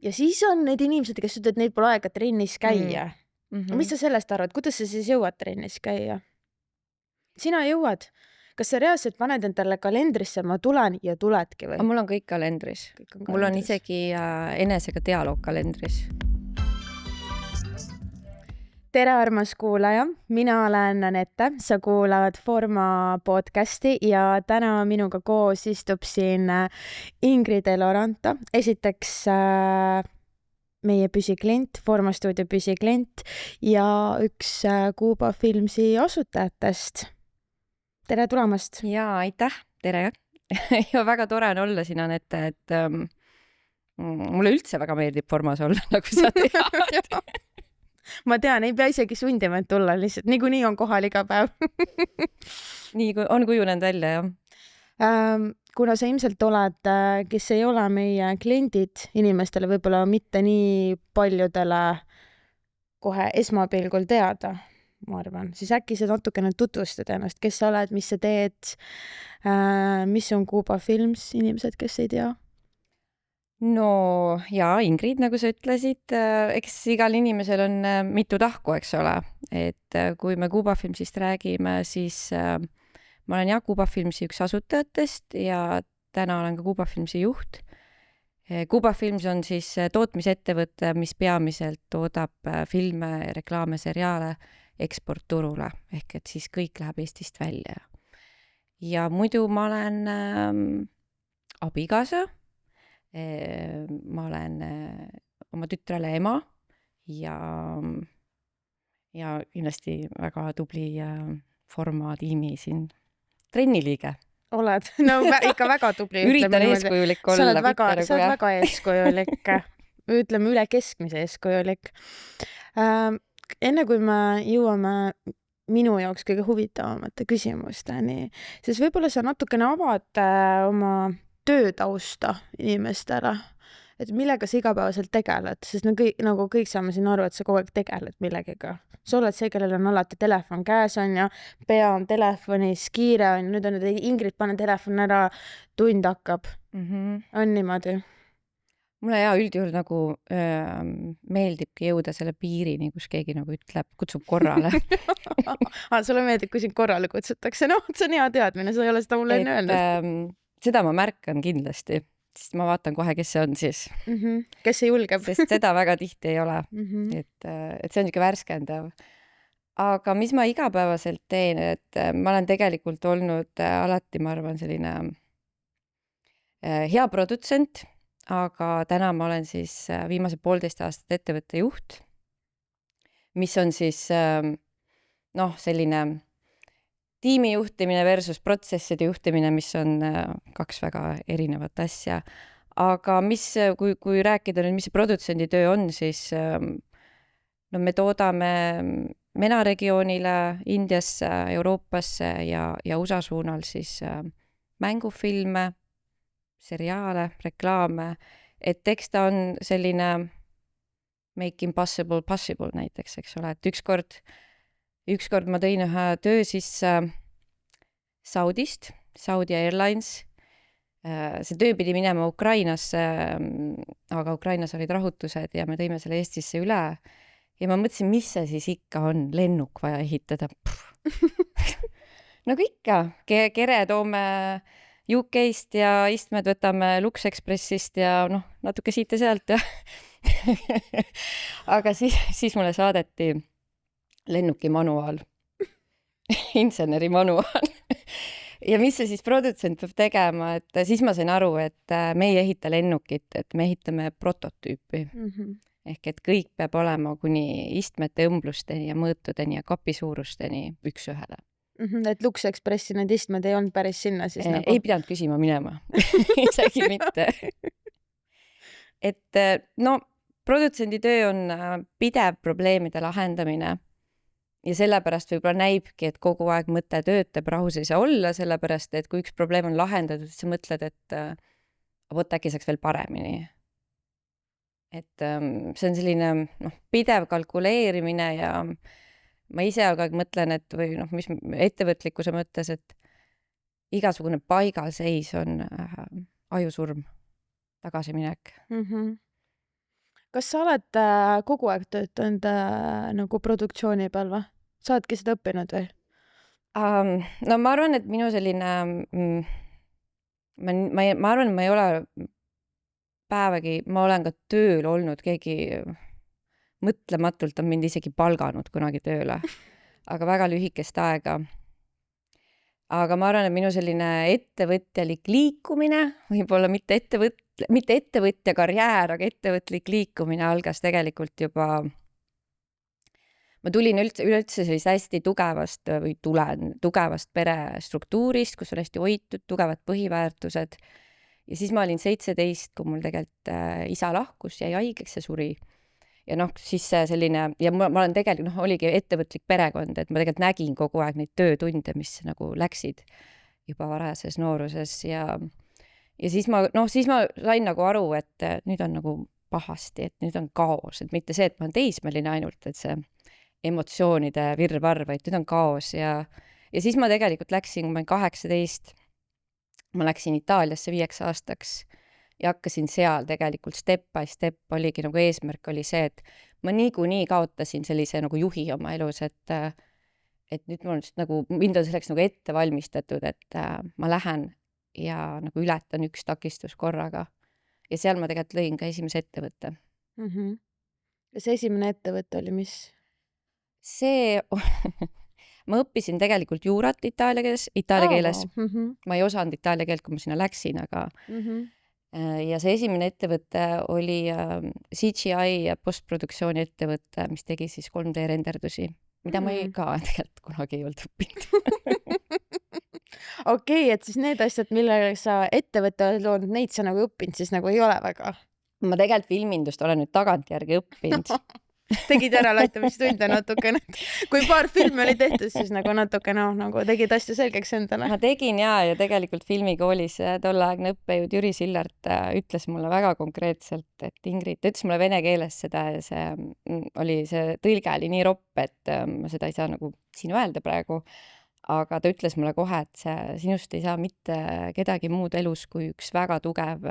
ja siis on need inimesed, kes ütlevad, et neil pole aega trennis käia. Mis sa sellest arvad? Kuidas sa siis jõuad trennis käia? Sina jõuad. Kas sa reaalselt paned endale kalendrisse, ma tulen ja tuledki või? Aga mul on kõik kalendris. Mul on isegi enesega dialoog kalendris. Tere, armas kuulaja. Mina olen Anette. Sa kuulad Forma podcasti ja täna minuga koos istub siin Ingrid Eloranto. Esiteks meie püsiklient, Forma stuudio püsiklient ja üks Kuuba Filmsi asutajatest. Tere tulemast! Jaa, aitäh! Tere! Ja väga tore on olla siin, Anette, et mulle üldse väga meeldib Formas olla, nagu sa tead. Ma tean, ei pea isegi sundima, et tulla lihtsalt. Niikuinii on kohal iga päev. Nii on kujunenud välja, jah. Kuna sa ilmselt oled, kes ei ole meie kliendid, inimestele võib-olla mitte nii paljudele kohe esmapilgul teada, ma arvan, siis äkki sa natukene tutvustad ennast, kes sa oled, mis sa teed, mis on Kuuba Films, inimesed, kes ei tea? No jaa, Ingrid, nagu sa ütlesid, eks igal inimesel on mitu tahku, eks ole. Et kui me Kuuba Filmsist räägime, siis ma olen Kuuba Filmsi üks asutajatest ja täna olen ka Kuuba Filmsi juht. Kuuba Films on siis tootmisettevõte, mis peamiselt toodab filme, reklaame, seriaale eksportturule, ehk et siis kõik läheb Eestist välja. Ja muidu ma olen abikaasa, ma olen oma tütrele ema ja kindlasti väga tubli Forma tiimi siin trenniliige. Oled, no ikka väga tubli. Üritan eeskujulik olla. Sa oled väga eeskujulik, ütleme üle keskmise eeskujulik. Enne kui me jõuame minu jaoks kõige huvitavamate küsimusteni, siis võib-olla sa natukene avad oma töötausta inimestele, et millega sa igapäevaselt tegeled, sest kõik saame siin aru, et sa kogu aeg tegeled millegiga. Sa oled see, kellel on alati telefon käes on ja pea on telefonis, kiire on, nüüd on Ingrid, pane telefon ära, tund hakkab. On niimoodi? Mulle üldjuhul nagu meeldibki jõuda selle piirini, kus keegi nagu ütleb, kutsub korrale. Sulle meeldib, kui sind korrale kutsutakse. No, see on hea teadmine, sa ei ole seda mulle enne öelnud. Seda ma märkan kindlasti, sest ma vaatan kohe, kes see on siis. Kes see julgeb? Sest seda väga tihti ei ole. Et see on niisugune värskendav. Aga mis ma igapäevaselt teen, et ma olen tegelikult olnud alati, ma arvan, selline hea produtsent, aga täna ma olen siis viimase 1,5 aastat ettevõtte juht, mis on siis selline tiimi juhtimine versus protsesside juhtimine, mis on 2 väga erinevat asja. Aga kui rääkida nüüd, mis see produtsendi töö on, siis me toodame MENA regioonile, Indiasse, Euroopasse ja USA suunal siis mängufilme, seriaale, reklaame, et eks ta on selline make impossible possible näiteks, eks ole, et ükskord ma tõin ühe töö sisse Saudist, Saudi Airlines. See töö pidi minema Ukrainasse, aga Ukrainas olid rahutused ja me tõime selle Eestisse üle. Ja ma mõtlesin, mis see siis ikka on, lennuk vaja ehitada. Nagu ikka, kere toome UK-st ja istmed võtame Lux Expressist ja natuke siit ja sealt. Ja. Aga siis mulle saadeti lennuki manuaal, inseneri manuaal. Ja mis see siis produtsent peab tegema, et siis ma sain aru, et me ei ehita lennukit, et me ehitame prototüüpi. Ehk et kõik peab olema kuni istmete õmblusteni ja mõõtudeni ja kapisuurusteni üks ühele. Et Lux Expressi need istmed ei olnud päris sinna siis nagu? Ei pidanud küsima minema, isegi mitte. Et produtsendi töö on pidev probleemide lahendamine ja sellepärast võib-olla näibki, et kogu aeg mõte töötab, rahus ei saa olla, sellepärast, et kui üks probleem on lahendatud, siis sa mõtled, et äkki saaks veel paremini. Et see on selline pidev kalkuleerimine ja ma ise aga mõtlen, et mis ettevõtlikkuse mõttes, et igasugune paigalseis on ajusurm, tagasiminek. kas sa oled kogu aeg töötanud nagu produktsiooni peal või? Sa oledki seda õppinud või? No ma arvan, et minu selline ma arvan, et ma ei ole päevagi, ma olen ka tööl olnud, keegi mõtlematult on mind isegi palganud kunagi tööle, aga väga lühikest aega. Aga ma arvan, et minu selline ettevõtjalik liikumine, võib-olla mitte ettevõtja karjäär, aga ettevõtlik liikumine algas tegelikult juba, ma tulin üleüldse sellist hästi tugevast või tulen tugevast perestruktuurist, kus on hästi hoitud, tugevad põhiväärtused. Ja siis ma olin 17, kui mul tegelikult isa lahkus, jäi haigeks ja suri. Ja siis selline, ja ma olen tegelikult, oligi ettevõtlik perekond, et ma tegelikult nägin kogu aeg neid töötunde, mis nagu läksid juba varajases nooruses ja siis ma sain nagu aru, et nüüd on nagu pahasti, et nüüd on kaos, et mitte see, et ma olen teismeline ainult, et see emotsioonide virvarr, vaid nüüd on kaos ja siis ma tegelikult läksin, kui ma olin 18, ma läksin Itaaliasse 5 aastaks ja hakkasin seal tegelikult step by step oligi nagu eesmärk oli see, et ma niikuinii kaotasin sellise nagu juhi oma elus, et nüüd mul on nagu, mind on selleks nagu ette valmistatud, et ma lähen ja nagu ületan üks takistus korraga. Ja seal ma tegelikult lõin ka esimese ettevõtte. Ja see esimene ettevõte oli mis? See, ma õppisin tegelikult juurat itaalia keeles. Ma ei osanud itaalia keelt, kui ma sinna läksin, aga ja see esimene ettevõte oli CGI postproduktsiooni ettevõte, mis tegi siis 3D renderdusi, mida ma ei ka tegelikult kunagi ei olnud õppinud. Okei, et siis need asjad, millega sa ettevõtte oled loonud, neid sa nagu õppinud, siis nagu ei ole väga? Ma tegelikult filmindust olen nüüd tagantjärgi õppinud. Tegid järeleaitamistunde natukene. Kui paar filmi oli tehtud, siis nagu natuke nagu tegid asju selgeks endale. Ma tegin ja tegelikult filmikoolis tolleaegne õppejõud Jüri Sillart ütles mulle väga konkreetselt, et Ingrid, ta ütles mulle vene keeles seda ja see tõlge oli nii ropp, et ma seda ei saa nagu sinu öelda praegu. Aga ta ütles mulle kohe, et sinust ei saa mitte kedagi muud elus kui üks väga tugev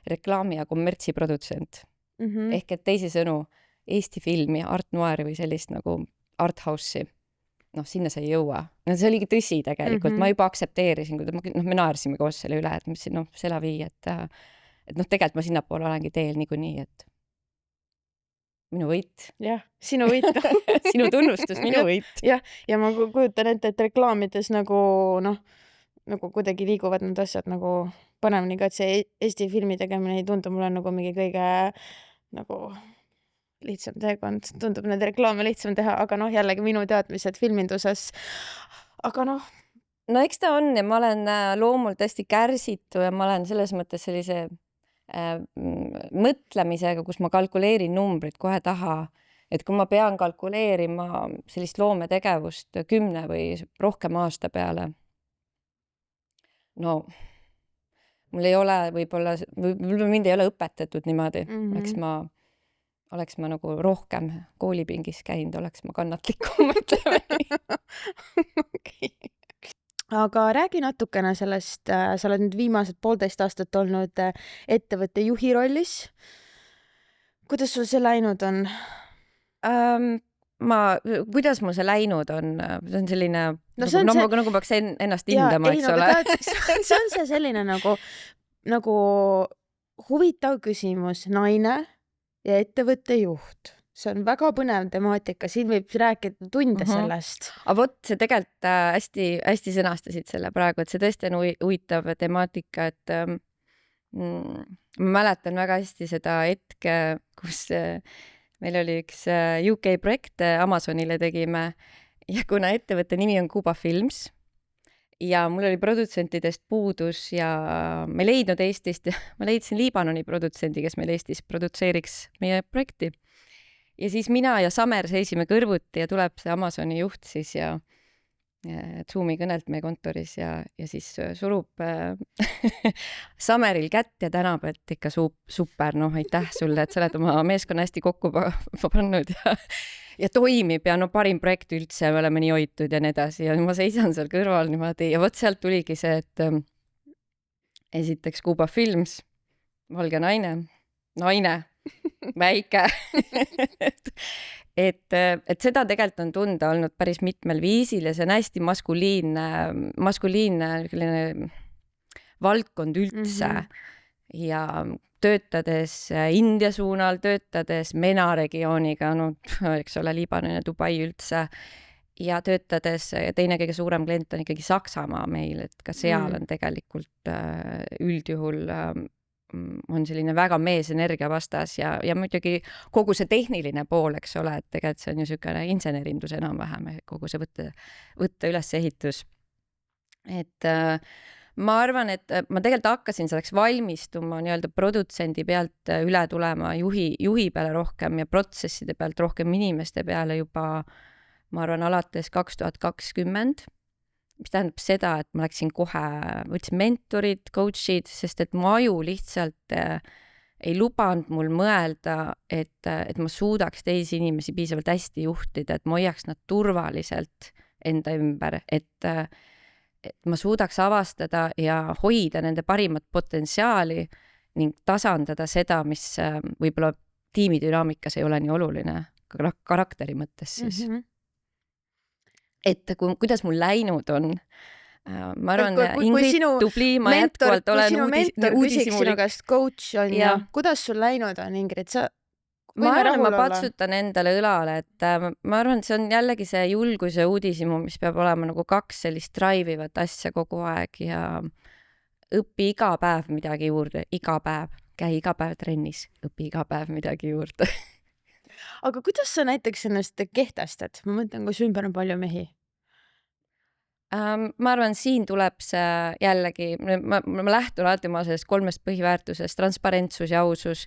reklaami- ja kommertsiprodutsent. Ehk et teisisõnu, Eesti filmi, art noiri või sellist nagu art house'i. Sinna sa ei jõua. See oligi tõsi tegelikult. Ma juba aktsepteerisin, me naersime koos selle üle, et see läbi, et tegelikult ma sinnapoole olengi teel niikuinii, et minu võit. Jah, sinu võit. Sinu tunnustus, minu võit. Jah, ja ma kujutan ette, et reklaamides nagu kuidagi liiguvad need asjad nagu paremini ka, et see Eesti filmi tegemine ei tundu mulle nagu mingi kõige nagu lihtsam teekond, tundub need reklaame lihtsam teha, aga jällegi minu teadmised filminduses. Aga eks ta on ja ma olen loomult hästi kärsitu ja ma olen selles mõttes sellise mõtlemisega, kus ma kalkuleerin numbrid kohe taha, et kui ma pean kalkuleerima sellist loometegevust 10 või rohkem aasta peale, mul ei ole võib-olla mind ei ole õpetatud niimoodi, oleks ma nagu rohkem koolipingis käinud, oleks ma kannatlikum, ütleme nii. Okay. Aga räägi natukene sellest, sa oled nüüd viimased 1,5 aastat olnud ettevõtte juhi rollis. Kuidas sul see läinud on? Kuidas mul see läinud on? See on selline, nagu peaks ennast hindama, eks ole. See on see selline nagu huvitav küsimus, naine ja ettevõtte juht. See on väga põnev temaatika, siin võib rääkida tunde sellest. Aga vot, see tegelikult hästi sõnastasid selle praegu, et see tõesti on huvitav temaatika, et ma mäletan väga hästi seda hetke, kus meil oli üks UK projekt Amazonile tegime ja kuna ettevõtte nimi on Kuba Films ja mul oli produtsentidest puudus ja ma ei leidnud Eestist ja ma leidsin Liibanoni produtsendi, kes meil Eestis produtseeriks meie projekti. Ja siis mina ja Samer seisime kõrvuti ja tuleb see Amazoni juht siis ja Zoomi kõnelt meie kontoris ja siis surub Sameril kätt ja tänab, et ikka super, aitäh sulle, et sa oled oma meeskonna hästi kokku pannud ja toimib ja parim projekt üldse, me oleme nii hoitud ja nii edasi ja ma seisan seal kõrval niimoodi ja vot sealt tuligi see, et esiteks Kuba Films, valge naine, väike et seda tegelikult on tunda olnud päris mitmel viisil ja see on hästi maskuliinne selline valdkond üldse ja töötades India suunal, töötades MENA regiooniga, no eks ole, Liibanon ja Dubai üldse ja töötades, teine kõige suurem klient on ikkagi Saksamaa meil, et ka seal on tegelikult üldjuhul on selline väga meesenergia vastas ja muidugi kogu see tehniline pool, eks ole, et tegelikult see on ju niisugune insenerindus enam-vähem, kogu see võtta ülesehitus. Et ma arvan, et ma tegelikult hakkasin selleks valmistuma nii-öelda produtsendi pealt üle tulema juhi peale rohkem ja protsesside pealt rohkem inimeste peale juba, ma arvan, alates 2020, mis tähendab seda, et ma läksin kohe, võtsin mentorid, coach'id, sest et mu aju lihtsalt ei lubanud mul mõelda, et ma suudaks teisi inimesi piisavalt hästi juhtida, et ma hoiaks nad turvaliselt enda ümber, et ma suudaks avastada ja hoida nende parimat potentsiaali ning tasandada seda, mis võib-olla tiimidünaamikas ei ole nii oluline, karakteri mõttes siis. Et kuidas mul läinud on, ma arvan, Ingrid tubli, ma jätkuvalt olen uudishimulik. Kui sinu mentor küsiks sinu käest coach on ja kuidas sul läinud on, Ingrid? Ma arvan, ma patsutan endale õlale, et ma arvan, see on jällegi see julgus ja uudishimu, mis peab olema nagu kaks sellist drive'ivat asja kogu aeg ja õpi iga päev midagi juurde, iga päev, käi iga päev trennis, õpi iga päev midagi juurde. Aga kuidas sa näiteks ennast kehtestad? Ma mõtlen, kui su ümber on palju mehi. Ma arvan, siin tuleb see jällegi, ma lähtun alati oma sellest 3 põhiväärtusest, transparentsus ja ausus,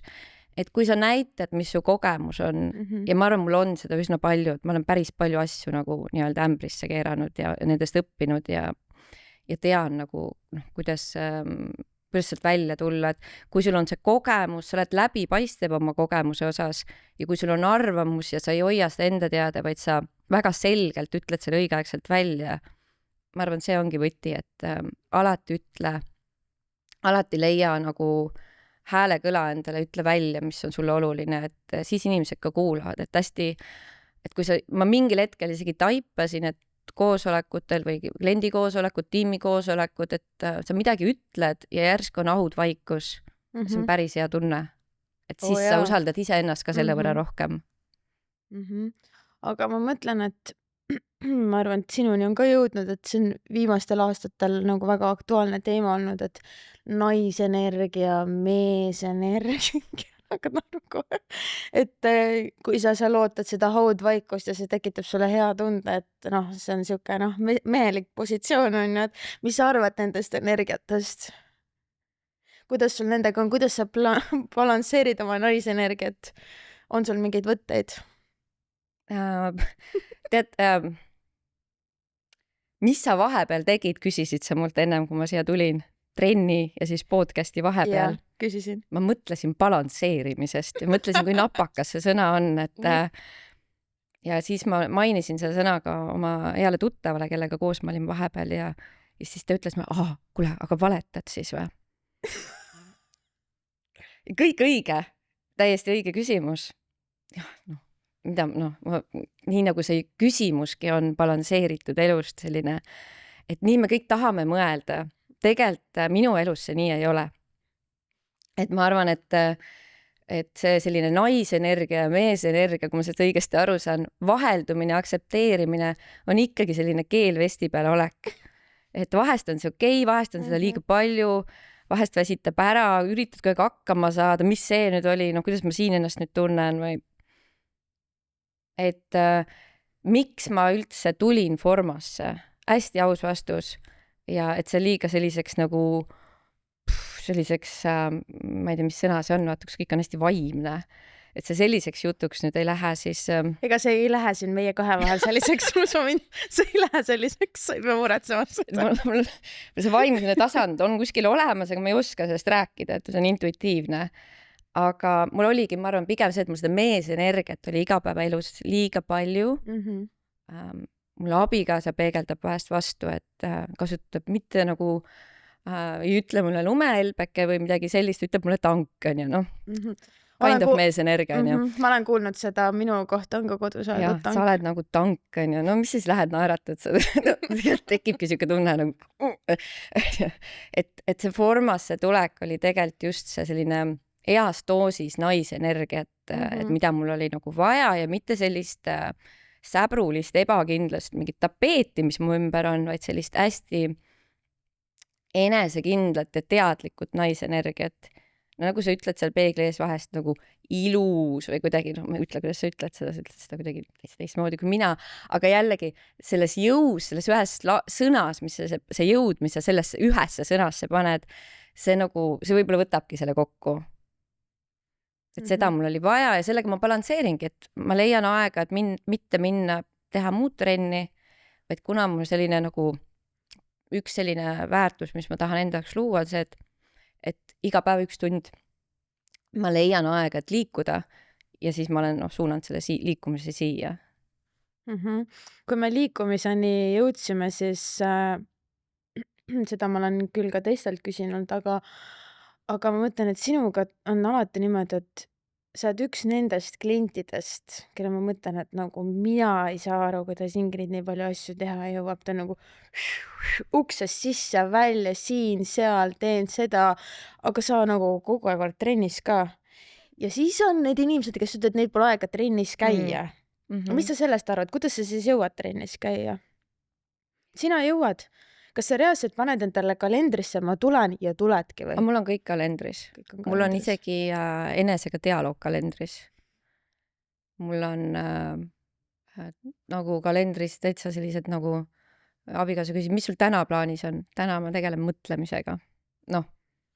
et kui sa näitad, mis su kogemus on ja ma arvan, mul on seda üsna palju, et ma olen päris palju asju nagu nii-öelda ämbrisse keeranud ja nendest õppinud ja tean nagu, kuidas sealt välja tulla, et kui sul on see kogemus, sa oled läbipaistev oma kogemuse osas ja kui sul on arvamus ja sa ei hoia seda enda teada, vaid sa väga selgelt ütled selle õigeaegselt välja, ma arvan, see ongi võti, et alati ütle, alati leia nagu hääle kõla endale, ütle välja, mis on sulle oluline, et siis inimesed ka kuulavad, et hästi, et kui ma mingil hetkel isegi taipasin, et koosolekutel või kliendi koosolekud, tiimi koosolekud, et sa midagi ütled ja järsku on ahud vaikus. See on päris hea tunne. Et siis sa usaldad iseennast ka selle võrra rohkem. Aga ma mõtlen, et ma arvan, et sinuni on ka jõudnud, et see on viimastel aastatel nagu väga aktuaalne teema olnud, et naisenergia, meesenergia, aga nagu, et kui sa ootad seda haudvaikust ja see tekitab sulle hea tunde, et noh, see on siuke mehelik positsioon on ju, et mis sa arvad nendest energiatest? Kuidas sul nendega on, kuidas sa balansseerid oma naisenergiat? On sul mingeid võtteid? Tead, mis sa vahepeal tegid, küsisid sa mult ennem, kui ma siia tulin? Trenni ja siis podcasti vahepeal. Küsisin. Ma mõtlesin balansseerimisest ja mõtlesin, kui napakas see sõna on, et ja siis ma mainisin selle sõna ka oma heale tuttavale, kellega koos ma olin vahepeal ja siis ta ütles, kuule, aga valetad siis või? Kõik õige, täiesti õige küsimus. Nii nagu see küsimuski on balansseeritud elust selline, et nii me kõik tahame mõelda. Tegelikult minu elus see nii ei ole. Et ma arvan, et see selline naisenergia ja meesenergia, kui ma seda õigesti aru saan, vaheldumine, aksepteerimine on ikkagi selline keel vesti peal olek. Et vahest on see okei, vahest on seda liiga palju, vahest väsitab ära, üritad kogu aeg hakkama saada, mis see nüüd oli, kuidas ma siin ennast nüüd tunnen või. Et miks ma üldse tulin formasse? Hästi aus vastus. Ja et see liiga selliseks nagu selliseks, ma ei tea, mis sõna see on, vaata, kus kõik on hästi vaimne. Et see selliseks jutuks nüüd ei lähe, siis... Ega see ei lähe siin meie kahe vahel selliseks, see ei lähe selliseks, sa ei pea muretsema seda. See vaimne tasand on kuskil olemas, aga ma ei oska sellest rääkida, et see on intuitiivne. Aga mul oligi, ma arvan, pigem see, et mul seda meesenergiat oli igapäevaelus liiga palju. Mul abikaasa peegeldab vahest vastu, et kasutab mitte nagu ei ütle mulle lumehelbeke või midagi sellist, ütleb mulle tank on ju, Olen kind of ku- meesenergia, onju. Ma olen kuulnud seda, minu kohta on ka kodus Jah, öeldud sa tank. oled nagu tank, onju. No mis siis lähed naeratad seda? No, tegelikult tekibki siuke tunne nagu, et see formasse tulek oli tegelikult just see selline heas doosis naisenergiat, et mida mul oli nagu vaja ja mitte sellist säbrulist ebakindlust, mingit tapeeti, mis mu ümber on, vaid sellist hästi enesekindlat ja teadlikut naisenergiat. No nagu sa ütled seal peegli ees vahest nagu ilus või kuidagi, no ma ei ütle, kuidas sa ütled seda kuidagi teistmoodi kui mina, aga jällegi selles jõus, selles ühes sõnas, mis see jõud, mis sa sellesse ühesse sõnasse paned, see nagu, see võib-olla võtabki selle kokku. Et seda mul oli vaja ja sellega ma balansseeringi, et ma leian aega, et mitte minna teha muud trenni, vaid kuna mul selline nagu üks selline väärtus, mis ma tahan enda jaoks luua, on see, et iga päev 1 tund ma leian aega, et liikuda ja siis ma olen suunanud selle liikumise siia. Kui me liikumiseni jõudsime, siis seda ma olen küll ka teistelt küsinud, aga ma mõtlen, et sinuga on alati niimoodi, et sa oled üks nendest klientidest, kelle ma mõtlen, et nagu mina ei saa aru, kuidas Ingrid nii palju asju teha jõuab, ta nagu uksest sisse, välja, siin, seal, teen seda, aga sa nagu kogu aeg oled trennis ka. Ja siis on need inimesed, kes ütlevad, et neil pole aega trennis käia. Mis sa sellest arvad? Kuidas sa siis jõuad trennis käia? Sina jõuad. Kas sa reaalselt paned endale kalendrisse, ma tulen ja tuledki või? Mul on kõik kalendris. Mul on isegi enesega dialoog kalendris. Mul on nagu kalendris täitsa sellised nagu abikaasa küsib, mis sul täna plaanis on? Täna ma tegelen mõtlemisega. Noh.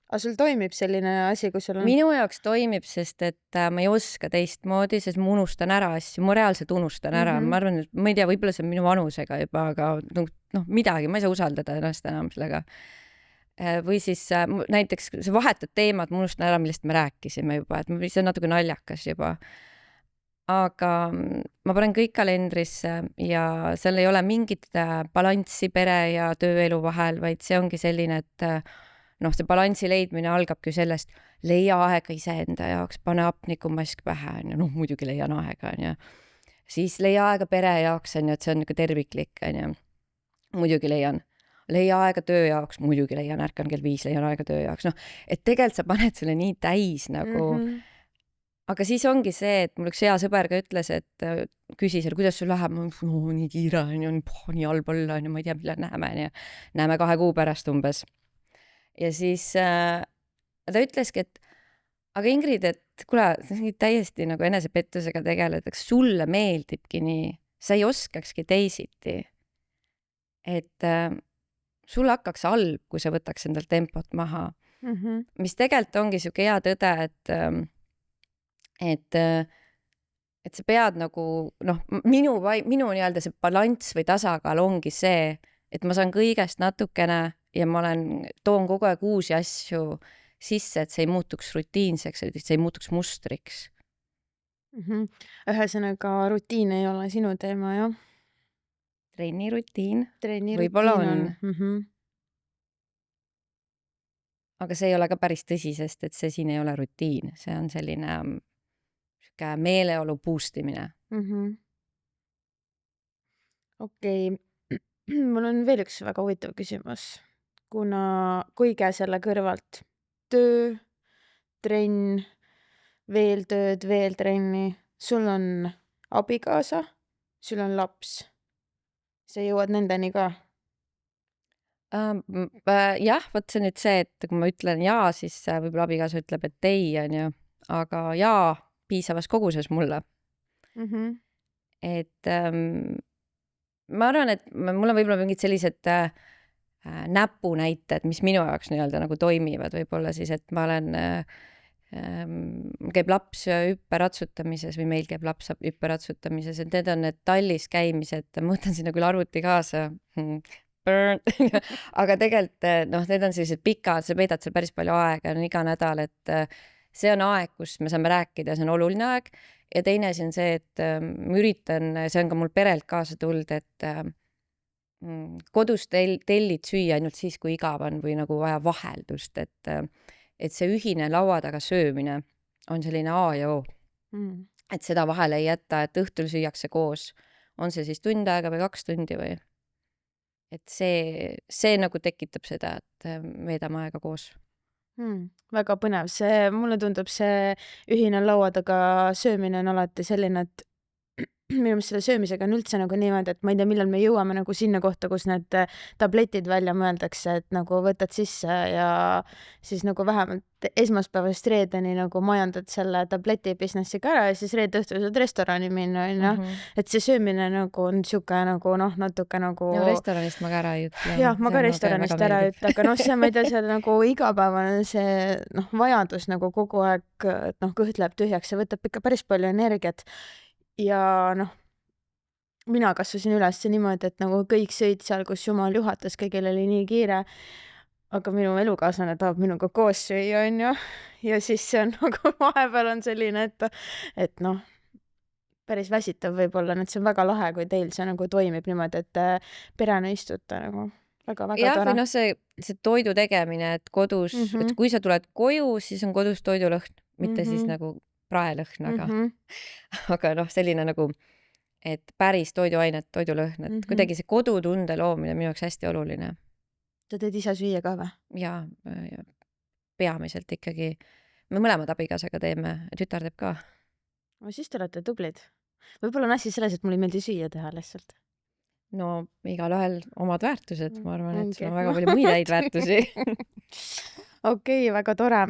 Aga sul toimib selline asi, kui sul on... Minu jaoks toimib, sest et ma ei oska teistmoodi, sest ma unustan ära asju, ma reaalselt unustan ära. Ma arvan, et ma ei tea, võib-olla see on minu vanusega juba, aga midagi, ma ei saa usaldada ennast enam sellega. Või siis näiteks see vahetud teemad, ma unustan ära, millest me rääkisime juba, et see on natuke naljakas juba. Aga ma panen kõik kalendrisse ja seal ei ole mingit balanssi pere ja tööelu vahel, vaid see ongi selline, et see balansi leidmine algabki sellest, leia aega iseenda jaoks, pane hapnikumask pähe, muidugi leian aega, siis leia aega pere jaoks, et see on terviklik, muidugi leian aega töö jaoks, muidugi leian, ärkan kell 5, leian aega töö jaoks, et tegelikult sa paned selle nii täis nagu, aga siis ongi see, et mul üks hea sõber ka ütles, et küsis, kuidas sul läheb, nii kiire, nii halb olla, ma ei tea, millal näeme 2 kuu pärast umbes. Ja siis ta ütleski, et aga Ingrid, et kuule, täiesti nagu enesepettusega tegeled, eks sulle meeldibki nii, sa ei oskakski teisiti. Et sul hakkaks halb, kui sa võtaks endal tempot maha. Mis tegelikult ongi siuke hea tõde, et sa pead nagu, minu nii-öelda see balanss või tasakaal ongi see, et ma saan kõigest natukene ja ma toon kogu aeg uusi asju sisse, et see ei muutuks rutiinseks, et see ei muutuks mustriks. Ühesõnaga, rutiin ei ole sinu teema, jah? Trennirutiin. Võib-olla on. Aga see ei ole ka päris tõsi, sest et see siin ei ole rutiin. See on selline meeleolu boostimine. Okei. Mul on veel üks väga huvitav küsimus. Kuna kõige selle kõrvalt töö, trenn, veel tööd, veel trenni, sul on abikaasa, sul on laps. Sa jõuad nendeni ka? Jah, võt see nüüd see, et kui ma ütlen jaa, siis võib-olla abikaasa ütleb, et ei, aga jaa piisavas koguses mulle. Et ma arvan, et mul on võib-olla mingid sellised näpunäited, mis minu jaoks nii-öelda nagu toimivad, võib-olla siis, et ma olen käib laps hüpperatsutamises või meil käib laps hüpperatsutamises, et need on need tallis käimised, ma võtan sinna küll arvuti kaasa, aga tegelikult need on sellised pikad, sa veedad seal päris palju aega, iga nädal, et see on aeg, kus me saame rääkida, see on oluline aeg ja teine asi on see, et ma üritan, see on ka mul perelt kaasa tulnud, et kodus tellid süüa ainult siis, kui igav on või nagu vaja vaheldust, et see ühine laua taga söömine on selline A ja O. Et seda vahele ei jätta, et õhtul süüakse koos. On see siis tund aega või 2 tundi või? Et see nagu tekitab seda, et veedame aega koos. Väga põnev. Mulle tundub see ühine laua taga söömine on alati selline, et minu meelest selle söömisega on üldse nagu niimoodi, et ma ei tea, millal me jõuame nagu sinna kohta, kus need tabletid välja mõeldakse, et nagu võtad sisse ja siis nagu vähemalt esmaspäevast reedeni nagu majandad selle tableti businessi ka ära ja siis reede õhtul saad restorani minna, onju. Et see söömine nagu on siuke nagu natuke nagu... Ja restoranist ma ka ära ei ütle. Jah, ma ka restoranist ära ei ütle, aga see, ma ei tea, see nagu igapäevane see vajadus nagu kogu aeg, et kõht läheb tühjaks ja võtab ikka päris palju energiat. Ja mina kasvasin üles niimoodi, et nagu kõik sõid seal, kus jumal juhatas, kõigil oli nii kiire, aga minu elukaaslane tahab minuga koos süüa, onju. Ja siis see on nagu vahepeal on selline, et päris väsitav võib-olla, et see on väga lahe, kui teil see nagu toimib niimoodi, et perena istuta nagu väga-väga tore. Või see toidu tegemine, et kodus, et kui sa tuled koju, siis on kodus toidulõhn, mitte siis nagu praelõhn, aga selline nagu, et päris toiduainet, toidulõhn, et kuidagi see kodutunde loomine minu jaoks hästi oluline. Sa teed ise süüa ka või? Ja peamiselt ikkagi. Me mõlemad abikaasaga teeme, tütar teeb ka. Siis te olete tublid. Võib-olla on asi selles, et mul ei meeldi süüa teha lihtsalt. No igalühel omad väärtused, ma arvan, et sul on väga palju muid häid väärtusi. Okei, väga tore.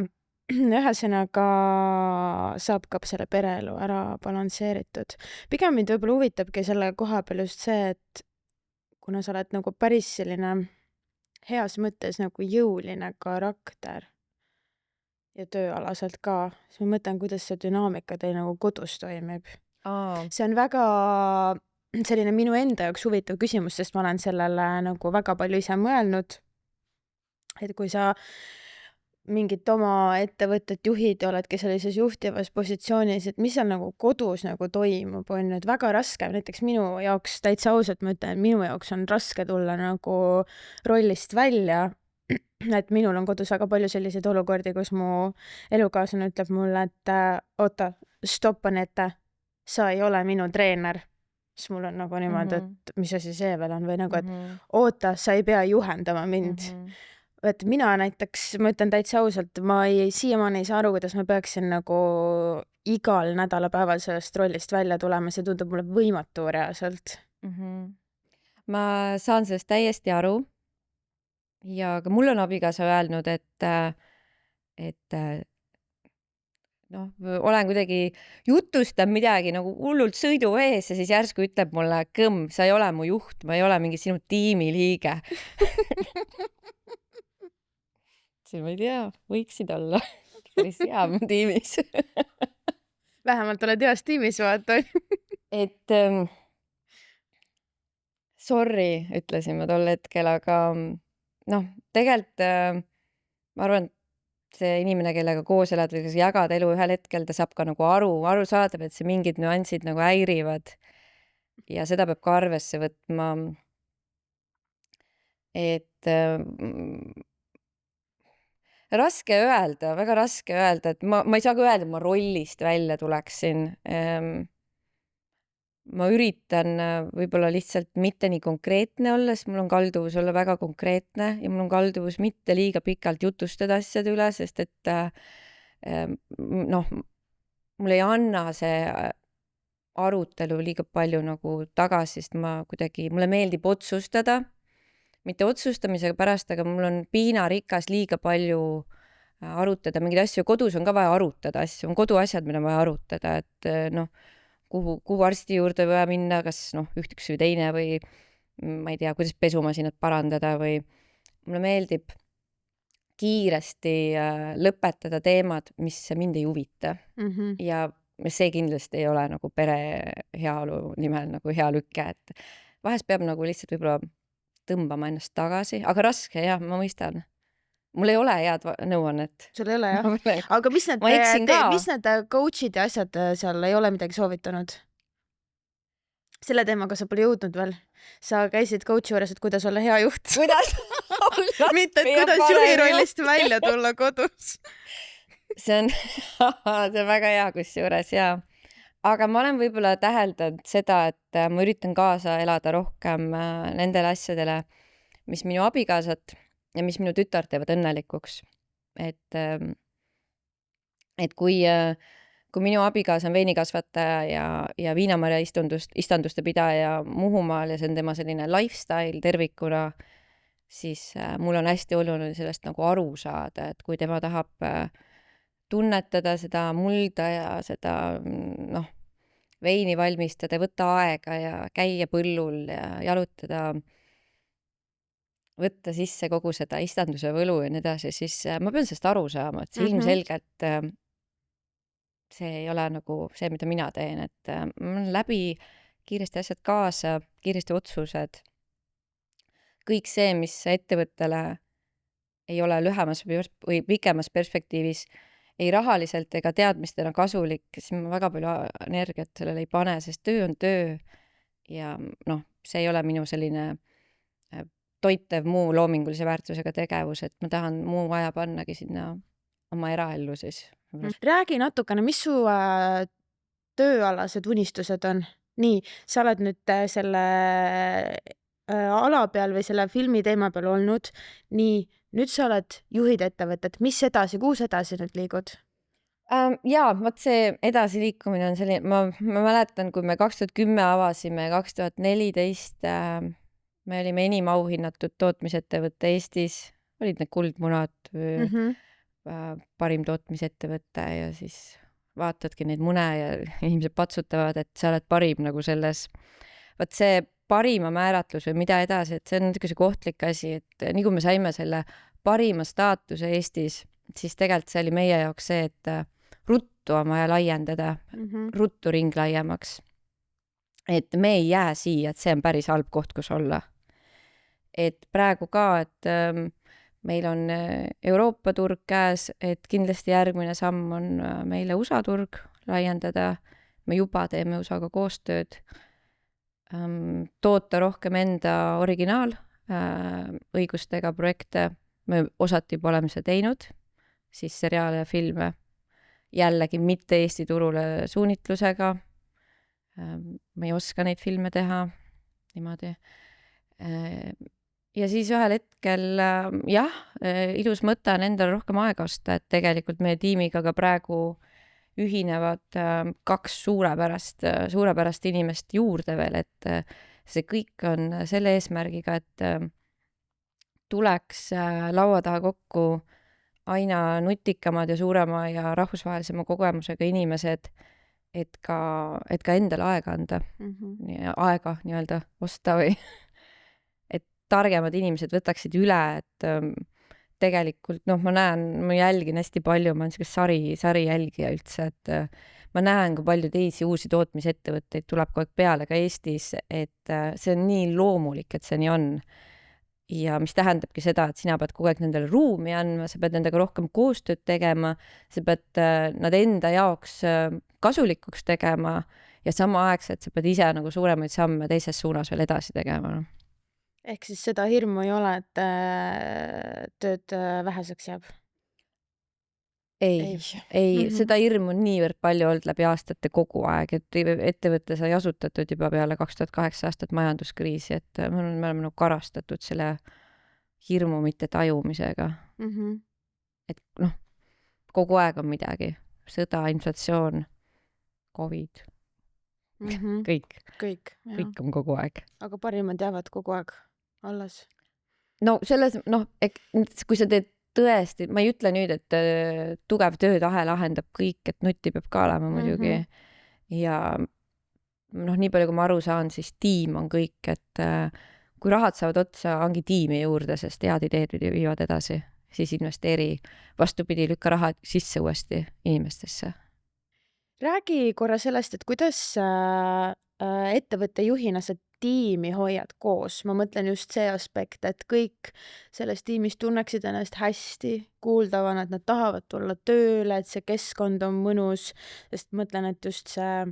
Ühesõnaga saab ka selle pereelu ära balansseeritud. Pigem mind võib-olla huvitabki selle koha peal just see, et kuna sa oled nagu päris selline heas mõttes nagu jõuline karakter ja tööalaselt ka, siis ma mõtlen, kuidas see dünaamika teil nagu kodus toimib. See on väga selline minu enda jaoks huvitav küsimus, sest ma olen sellele nagu väga palju ise mõelnud, et kui sa mingit oma ettevõtet juhid ja oledki sellises juhtivas positsioonis, et mis seal nagu kodus nagu toimub, on nüüd väga raske, näiteks minu jaoks täitsa ausalt ma ütlen, et minu jaoks on raske tulla nagu rollist välja, et minul on kodus väga palju selliseid olukordi, kus mu elukaaslane ütleb mulle, et oota, stopp Anette, sa ei ole minu treener. Siis mul on nagu niimoodi, et mis asi see veel on või nagu, et oota, sa ei pea juhendama mind. Et mina näiteks, ma ütlen täitsa ausalt, ma siiamaani ei saa aru, kuidas ma peaksin nagu igal nädalapäeval sellest rollist välja tulema, see tundub mulle võimatu reaalselt. Ma saan sellest täiesti aru ja ka mul on abikaasa öelnud, et olen kuidagi jutustan midagi nagu hullult sõidu ees ja siis järsku ütleb mulle, Kõmm, sa ei ole mu juht, ma ei ole mingi sinu tiimi liige. See ma ei tea, võiksid olla päris hea mu tiimis. Vähemalt oled heas tiimis, vaata. Et sorry, ütlesin ma tol hetkel, aga tegelikult ma arvan, et see inimene, kellega koos elad või jagada elu ühel hetkel, ta saab ka nagu aru saadab, et see mingid nüansid nagu häirivad ja seda peab ka arvesse võtma. Et raske öelda, väga raske öelda, et ma ei saa ka öelda, et ma rollist välja tuleksin. Ma üritan võib-olla lihtsalt mitte nii konkreetne olla, sest mul on kalduvus olla väga konkreetne ja mul on kalduvus mitte liiga pikalt jutustada asjade üle, sest et mul ei anna see arutelu liiga palju nagu tagasi, sest mulle meeldib otsustada. Mitte otsustamisega pärast, aga mul on piinarikas liiga palju arutada mingeid asju. Kodus on ka vaja arutada asju, on koduasjad, mida on vaja arutada, et kuhu arsti juurde vaja minna, kas üks või teine või ma ei tea, kuidas pesumasinat parandada või mulle meeldib kiiresti lõpetada teemad, mis mind ei huvita. Ja see kindlasti ei ole nagu pere heaolu nimel nagu hea lükke, et vahest peab nagu lihtsalt võib-olla tõmbama ennast tagasi, aga raske, jah, ma mõistan. Mul ei ole head nõuannet. Sul ei ole, jah? Aga mis need coachid ja asjad seal ei ole midagi soovitanud? Selle teemaga sa pole jõudnud veel. Sa käisid coachi juures, et kuidas olla hea juht. Kuidas olla mitte, et kuidas juhi rollist välja tulla kodus. see on see on väga hea kusjuures jaa. Aga ma olen võib-olla täheldanud seda, et ma üritan kaasa elada rohkem nendele asjadele, mis minu abikaasat ja mis minu tütart teevad õnnelikuks. Et, ähm, et kui minu abikaasa on veinikasvataja ja viinamarja istanduste pidaja Muhumaal ja see on tema selline lifestyle tervikuna, siis mul on hästi oluline sellest nagu aru saada, et kui tema tahab tunnetada seda mulda ja seda noh, veini valmistada, võtta aega ja käia põllul ja jalutada, võtta sisse kogu seda istanduse võlu ja nii edasi, siis ma pean sellest aru saama, et see ilmselgelt see ei ole nagu see, mida mina teen, et läbi kiiresti asjad kaasa, kiiresti otsused, kõik see, mis ettevõttele ei ole lühemas või pikemas perspektiivis ei rahaliselt ega teadmistena kasulik, siis ma väga palju energiat sellele ei pane, sest töö on töö ja noh, see ei ole minu selline toitev muu loomingulise väärtusega tegevus, et ma tahan muu aja pannagi sinna oma eraellu siis. Räägi natukene, mis su tööalased unistused on? Nii, sa oled nüüd selle ala peal või selle filmi teema peal olnud. Nii, nüüd sa juhid ettevõtet. Mis edasi, kuhu sa edasi nüüd liigud? Jaa, vot see edasiliikumine on selline, ma mäletan, kui me 2010 avasime, 2014 me olime enim auhinnatud tootmisettevõtte Eestis, olid need kuldmunad, parim tootmisettevõte ja siis vaatadki neid mune ja inimesed patsutavad, et sa oled parim nagu selles. Vot see parima määratlus või mida edasi, et see on niisugune kohtlik asi, et nii kui me saime selle parima staatuse Eestis, siis tegelikult see oli meie jaoks see, et ruttu on vaja laiendada, ruttu ring laiemaks. Et me ei jää siia, et see on päris halb koht, kus olla. Et praegu ka, et meil on Euroopa turg käes, et kindlasti järgmine samm on meile USA turg laiendada. Me juba teeme USA-ga koostööd. Toota rohkem enda originaal õigustega projekte. Me osati juba oleme seda teinud, siis seriaale ja filme. Jällegi mitte Eesti turule suunitlusega. Me ei oska neid filme teha niimoodi. Ja siis ühel hetkel, ilus mõte on endale rohkem aega osta, et tegelikult meie tiimiga ka praegu ühinevad 2 suurepärast inimest juurde veel, et see kõik on selle eesmärgiga, et tuleks laua taha kokku aina nutikamad ja suurema ja rahvusvahelisema kogemusega inimesed, et ka endale aega anda, aega nii-öelda osta või targemad inimesed võtaksid üle, et tegelikult, ma näen, ma jälgin hästi palju, ma olen sari jälgija üldse, et ma näen, kui palju teisi uusi tootmisettevõtteid tuleb kogu aeg peale ka Eestis, et see on nii loomulik, et see nii on. Ja mis tähendabki seda, et sina pead kogu aeg nendele ruumi andma, sa pead nendega rohkem koostööd tegema, sa pead nad enda jaoks kasulikuks tegema ja samaaegselt sa pead ise nagu suuremaid samme teises suunas veel edasi tegema. Ehk siis seda hirmu ei ole, et tööd väheseks jääb? Ei. Seda hirmu on niivõrd palju olnud läbi aastate kogu aeg, et ettevõtte sai asutatud juba peale 2008 aastat majanduskriisi, et me oleme nagu karastatud selle hirmu mitte tajumisega. Et kogu aeg on midagi. Sõda, inflatsioon, COVID, kõik on kogu aeg. Aga parimad jäävad kogu aeg alles? No selles, kui sa teed tõesti, ma ei ütle nüüd, et tugev töötahe lahendab kõik, et nutti peab ka olema muidugi. Ja nii palju, kui ma aru saan, siis tiim on kõik, et kui rahad saavad otsa, ongi tiimi juurde, sest head ideed viivad edasi, siis investeeri vastupidi, lükka raha sisse uuesti inimestesse. Räägi korra sellest, et kuidas ettevõtte juhina sa tiimi hoiad koos. Ma mõtlen just see aspekt, et kõik selles tiimis tunneksid ennast hästi kuuldavana, et nad tahavad tulla tööle, et see keskkond on mõnus, sest mõtlen, et just see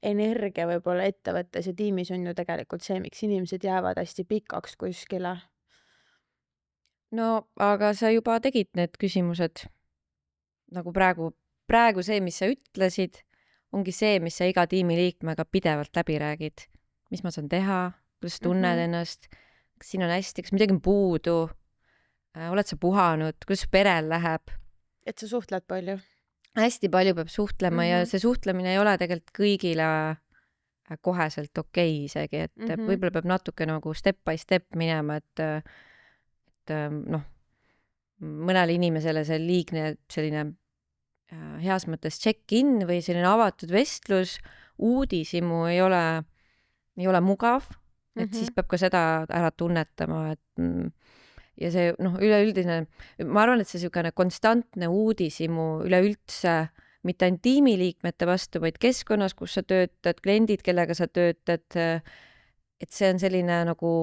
energia võib-olla ettevõttes ja tiimis on ju tegelikult see, miks inimesed jäävad hästi pikaks kuskile. No, aga sa juba tegid need küsimused. nagu praegu see, mis sa ütlesid, ongi see, mis sa iga tiimiliikmega pidevalt läbi räägid. Mis ma saan teha, kuidas tunned ennast, kas siin on hästi, kas midagi on puudu, oled sa puhanud, kuidas su perel läheb. Et sa suhtled palju? Hästi palju peab suhtlema ja see suhtlemine ei ole tegelikult kõigile koheselt okei isegi, et võib-olla peab natuke nagu step by step minema, et noh, mõnele inimesele see liigne selline heas mõttes check-in või selline avatud vestlus, uudishimu ei ole mugav, et siis peab ka seda ära tunnetama, et ja see üleüldine, ma arvan, et see niisugune konstantne uudishimu üleüldse mitte ainult tiimiliikmete vastu, vaid keskkonnas, kus sa töötad, kliendid, kellega sa töötad, et see on selline nagu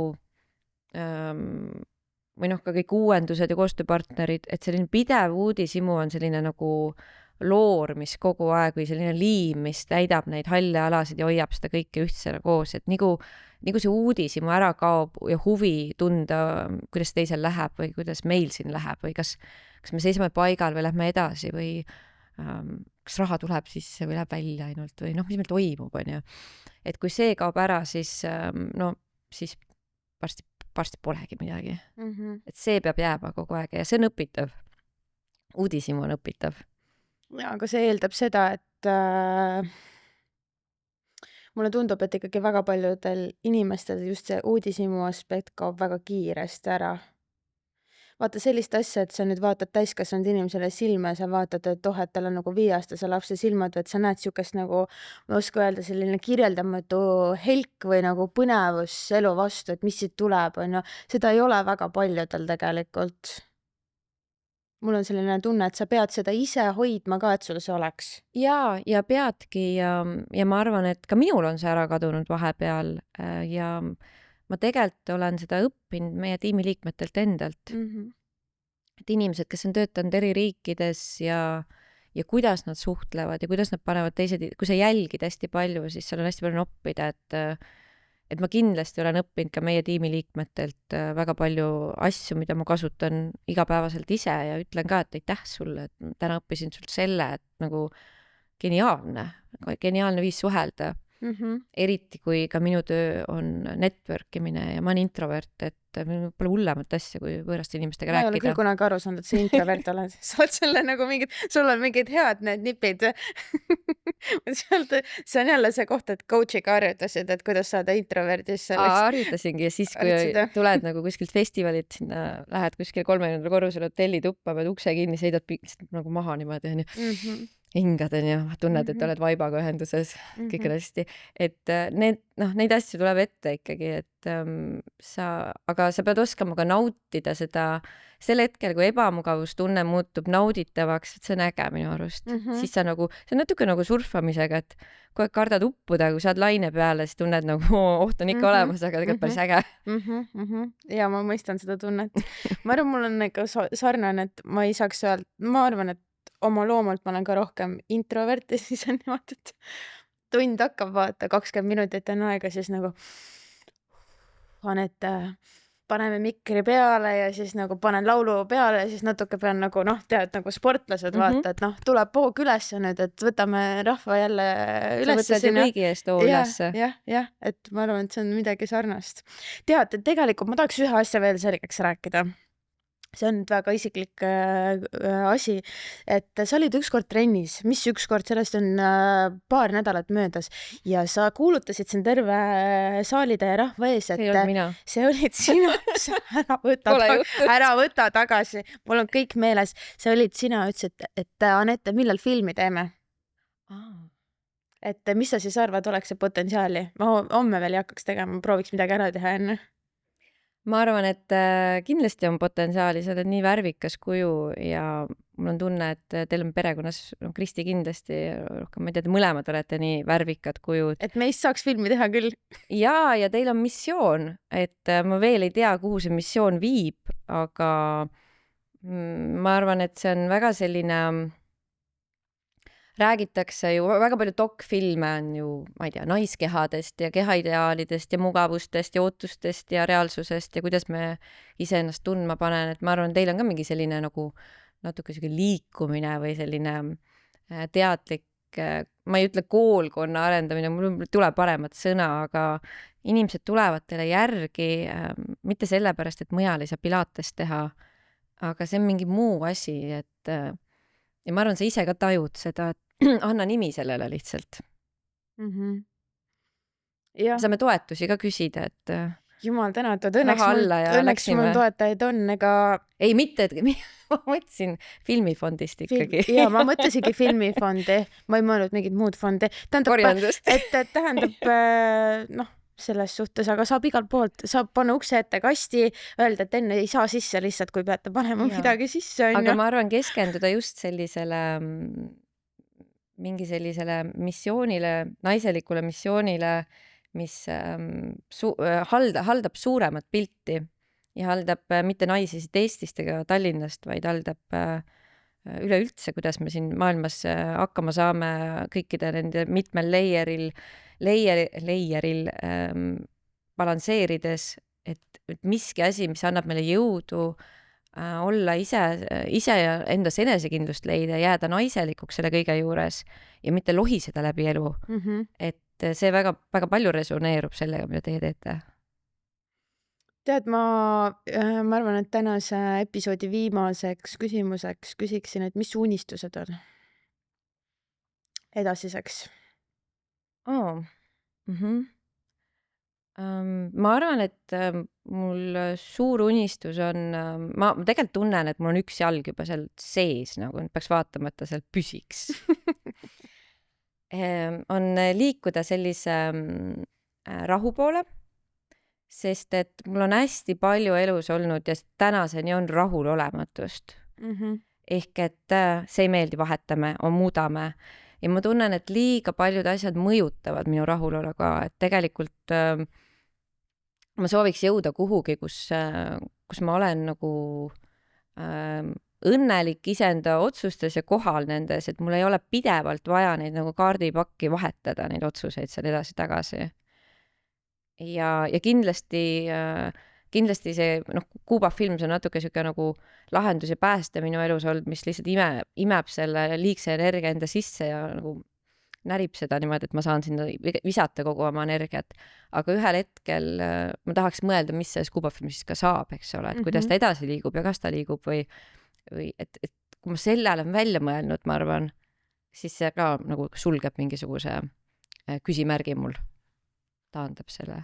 või ka kõik uuendused ja koostööpartnerid, et selline pidev uudishimu on selline nagu loor, mis kogu aeg või selline liim, mis täidab neid halle alasid ja hoiab seda kõike ühtsena koos, et nagu see uudishimu ära kaob ja huvi tunda, kuidas teisel läheb või kuidas meil siin läheb või kas me seisame paigal või lähme edasi või kas raha tuleb sisse või läheb välja ainult või mis meil toimub, on ju. Et kui see kaob ära, siis siis varsti polegi midagi. Et see peab jääma kogu aeg ja see on õpitav. Uudishimu on õpitav. Ja, aga see eeldab seda, et mulle tundub, et ikkagi väga paljudel inimestel just see uudishimu aspekt kaob väga kiiresti ära. Vaata sellist asja, et sa nüüd vaatad täiskasvanud inimesele silma ja sa vaatad, et et tal on nagu 5-aastase lapse silmad, et sa näed siukest nagu, ma ei oska öelda, selline kirjeldamatu helk või nagu põnevus elu vastu, et mis siit tuleb, on ju. Seda ei ole väga paljudel tegelikult. Mul on selline tunne, et sa pead seda ise hoidma ka, et sul see oleks. Ja peadki ja ma arvan, et ka minul on see ära kadunud vahepeal ja ma tegelikult olen seda õppinud meie tiimiliikmetelt endalt. Et inimesed, kes on töötanud eri riikides ja kuidas nad suhtlevad ja kuidas nad panevad teised, kui sa jälgid hästi palju, siis seal on hästi palju õppida, et ma kindlasti olen õppinud ka meie tiimiliikmetelt väga palju asju, mida ma kasutan igapäevaselt ise ja ütlen ka, et aitäh sulle, et täna õppisin sult selle, et nagu geniaalne viis suhelda. Eriti kui ka minu töö on network imine ja ma olen introvert, et pole hullemat asja kui võõraste inimestega rääkida. Ma ei ole küll kunagi aru saanud, et sa introvert oled. Sa oled selle nagu sul on mingid head need nipid. See on jälle see koht, et coach'iga harjutasid, et kuidas saada introverdis selleks. Harjutasingi ja siis, kui tuled nagu kuskilt festivalit, sinna lähed kuskil 30. korrusel hotelli tuppa, pead ukse kinni, seidad nagu maha niimoodi, on ju. Hingad on ju, tunned, et oled vaibaga ühenduses, kõik on hästi. Et neid asju tuleb ette ikkagi, et aga sa pead oskama ka nautida seda sel hetkel, kui ebamugavustunne muutub nauditavaks, et see on äge minu arust. Siis sa nagu, see on natuke nagu surfamisega, et kui kardad uppuda, kui saad laine peale, siis tunned nagu oht on ikka olemas, aga tegelikult päris äge. Ja ma mõistan seda tunnet. Ma arvan, mul on ikka sarnane, et ma ei saaks öelda, ma arvan, et oma loomalt ma olen ka rohkem introvert ja siis on niimoodi, et tund hakkab vaata 20 minutit on aega, siis nagu paneme mikri peale ja siis nagu panen laulu peale ja siis natuke pean nagu tead nagu sportlased vaata, et tuleb poog üles nüüd, et võtame rahva jälle üles. Sa võtad ju kõigi eest ülesse. Jah, et ma arvan, et see on midagi sarnast. Tead, et tegelikult ma tahaks ühe asja veel selgeks rääkida. See on nüüd väga isiklik asi, et sa olid ükskord trennis, mis ükskord, sellest on paar nädalat möödas ja sa kuulutasid siin terve saalide ja rahva ees, et see olid sina, ära võta tagasi, mul on kõik meeles, see olid sina, ütlesid, et Anette, millal filmi teeme? Et mis sa siis arvad, oleks see potentsiaali? Ma homme veel ei hakkaks tegema, prooviks midagi ära teha enne. Ma arvan, et kindlasti on potentsiaali, sa oled nii värvikas kuju ja mul on tunne, et teil on perekonnas, Kristi kindlasti rohkem, ma ei tea, te mõlemad olete nii värvikad kujud. Et meist saaks filmi teha küll. Ja teil on missioon, et ma veel ei tea, kuhu see missioon viib, aga ma arvan, et see on väga selline, räägitakse ju, väga palju dokfilme on ju, ma ei tea, naiskehadest ja kehaideaalidest ja mugavustest ja ootustest ja reaalsusest ja kuidas me iseennast tundma panen, et ma arvan, teil on ka mingi selline nagu natuke selline liikumine või selline teadlik, ma ei ütle koolkonna arendamine, mul ei tule paremat sõna, aga inimesed tulevad teile järgi, mitte sellepärast, et mujal ei saa pilates teha, aga see on mingi muu asi, et ja ma arvan, sa ise ka tajud seda, et anna nimi sellele lihtsalt. Jah, Saame toetusi ka küsida, et jumal tänatud, raha alla ja õnneks mul läksime. toetajaid on, ega Ei, mitte, et ma mõtlesin filmifondist ikkagi. ja ma mõtlesingi filmifondi, ma ei mõelnud mingit muud fondi. Tähendab, Korjandust. et tähendab, noh, selles suhtes, aga saab igalt poolt, saab panna ukse ette kasti, öelda, et enne ei saa sisse lihtsalt, kui peate panema Jaa. midagi sisse, on Aga ju. ma arvan, keskenduda just sellisele mingi sellisele missioonile, naiselikule missioonile, mis haldab suuremat pilti ja haldab mitte naisi siit Eestist ega Tallinnast, vaid haldab üleüldse, kuidas me siin maailmas hakkama saame kõikide nende mitmel leieril balansseerides, et miski asi, mis annab meile jõudu olla ise ja endas enesekindlust leida, jääda naiselikuks selle kõige juures ja mitte lohiseda läbi elu. Et see väga, väga palju resoneerub sellega, mida teie teete. Tead, ma arvan, et tänase episoodi viimaseks küsimuseks küsiksin, et mis su unistused on edasiseks? Ma arvan, et mul suur unistus on, ma tegelikult tunnen, et mul on üks jalg juba seal sees, nagu nüüd peaks vaatama, et ta seal püsiks. On liikuda sellise rahu poole, sest et mul on hästi palju elus olnud ja tänaseni on rahulolematust. Ehk et see ei meeldi, vahetame, muudame. Ja ma tunnen, et liiga paljud asjad mõjutavad minu rahulolu ka, et tegelikult ma sooviks jõuda kuhugi, kus ma olen nagu õnnelik iseenda otsustes ja kohal nendes, et mul ei ole pidevalt vaja neid nagu kaardipakki vahetada, neid otsuseid seal edasi-tagasi. Ja kindlasti see, Kuuba film, see on natuke siuke nagu lahendus ja pääste minu elus olnud, mis lihtsalt imeb selle liigse energia enda sisse ja nagu närib seda niimoodi, et ma saan sinna visata kogu oma energiat. Aga ühel hetkel ma tahaks mõelda, mis selles Kuuba filmis ka saab, eks ole, et kuidas ta edasi liigub ja kas ta liigub või et kui ma selle olen välja mõelnud, ma arvan, siis see ka nagu sulgeb mingisuguse küsimärgi mul, taandab selle.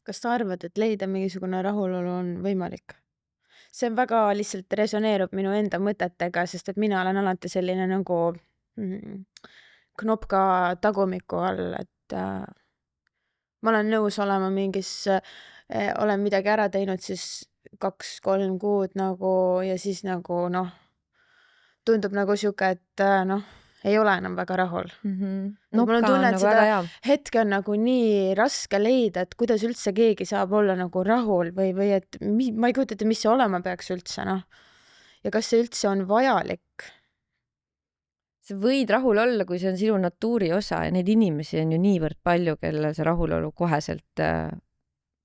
Kas sa arvad, et leida mingisugune rahulolu on võimalik? See on väga lihtsalt resoneerub minu enda mõtetega, sest et mina olen alati selline nagu knopka tagumiku all, et ma olen nõus olema olen midagi ära teinud siis 2-3 kuud nagu ja siis nagu tundub nagu siuke, et ei ole enam väga rahul. Mul on tunne, et seda hetke on nagu nii raske leida, et kuidas üldse keegi saab olla nagu rahul või et ma ei kujuta ette, mis see olema peaks üldse, ja kas see üldse on vajalik. Sa võid rahul olla, kui see on sinu natuuri osa ja neid inimesi on ju niivõrd palju, kellel see rahulolu koheselt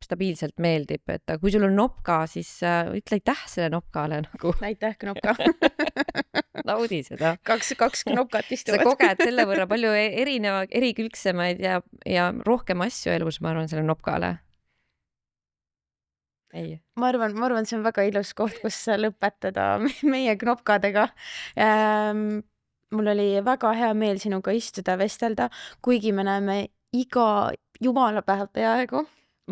stabiilselt meeldib, et kui sul on nopka, siis ütle aitäh selle nopkale nagu. Aitäh, knopka. Naudi seda. Kaks knopkat istuvad. Sa koged selle võrra palju erikülgsemaid ja rohkem asju elus, ma arvan, selle nopkale. Ei. Ma arvan, see on väga ilus koht, kus lõpetada meie knopkadega. Mul oli väga hea meel sinuga istuda, vestelda, kuigi me näeme iga jumalapäev peaaegu.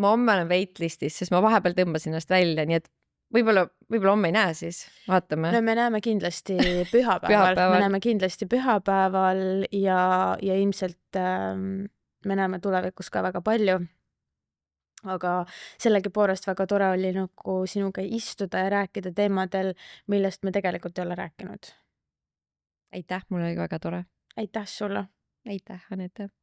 Ma homme olen waitlistis, sest ma vahepeal tõmbasin ennast välja, nii et võib-olla homme ei näe siis, vaatame. No me näeme kindlasti pühapäeval. Me näeme kindlasti pühapäeval ja ilmselt me näeme tulevikus ka väga palju. Aga sellegipoolest väga tore oli nagu sinuga istuda ja rääkida teemadel, millest me tegelikult ei ole rääkinud. Aitäh, mul oli väga tore. Aitäh sulle. Aitäh, Anette.